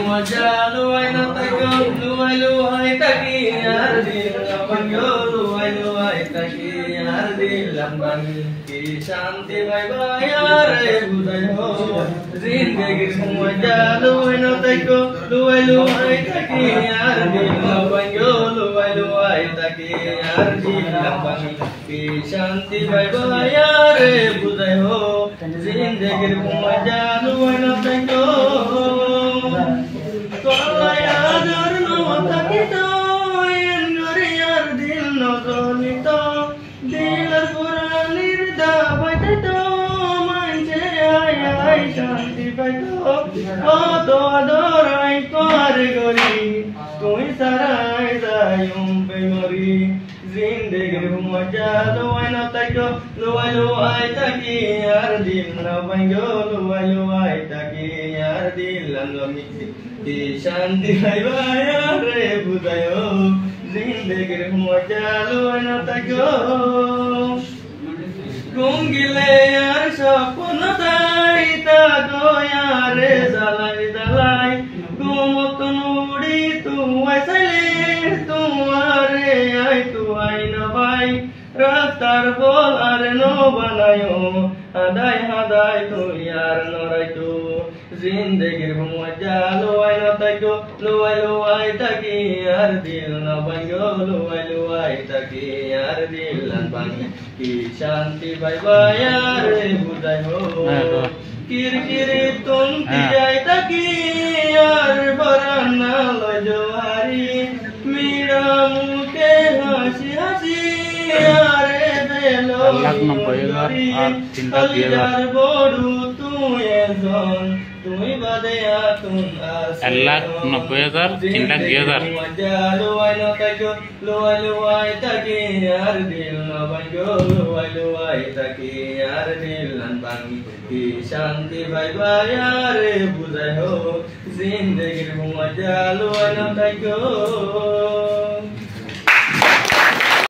মজা লুয়াই না তাইকো লুয়াই লুয়াই তাকি আর দিল ভাঙ্গো লুয়াই লুয়াই তাকি আর দিলাম ভাঙ্গি কি শান্তি ভাই ভাই আরে বুঝাই হো জিন্দেগির মজা লুয়াই না তাইকো লুয়াই লুয়াই তাকি আর দিল ভাঙ্গো লুয়াই লুয়াই তাকি আর দিলাম ভাঙ্গি কি শান্তি ভাই ভাই আরে বুঝাই হো জিন্দেগির মজা লুয়াই না তাইকো জিন্দেগির মজা লুয়াই না তাইকো লুয়াই লুয়াই তাকি আর দিল না ভাঙ্গো লুয়াই লুয়াই তাকি আর দিলাম কি শান্তি ভাই ভাই আরে বুঝায়ো জিন্দেগির মজা লুয়াই না তাইকো ঘুম গিলে আর স্বপ্ন তাই তাকো আরে জ্বালাই জ্বালাই ঘুমত নুড়ি তুই সাইলে তোমারে আই তুই না ভাই রাস্তার বল আর নো বানায়ো হাদাই হাদাই তুই আর নরাইতো জিন্দেগির মজা লুয়াই না তাইকো লুয়াই লুয়াই তাকি আর দিল না ভাঙ্গো লুয়াই লুয়াই তাকি আর দিল না ভাঙ্গি কি শান্তি ভাই ভাই আরে বুঝাই হো কিরকিরে তুমতি যাই তাকি আর বরানা লয় জোহারি মিরা মুখে হাসি হাসি আরে বেলো আলিয়ার বড়ু তুই এজন তুই বাদে আতুন আসে 1,90,000 3,02,000 মজা লুয়াই না তাইকো লুয়াই লুয়াই তাকি আর দিল না ভাঙ্গো লুয়াই লুয়াই তাকি আর দিল না ভাঙ্গি কি শান্তি ভাই ভাই আরে বুঝাই হো জিন্দেগির মজা লুয়াই না তাইকো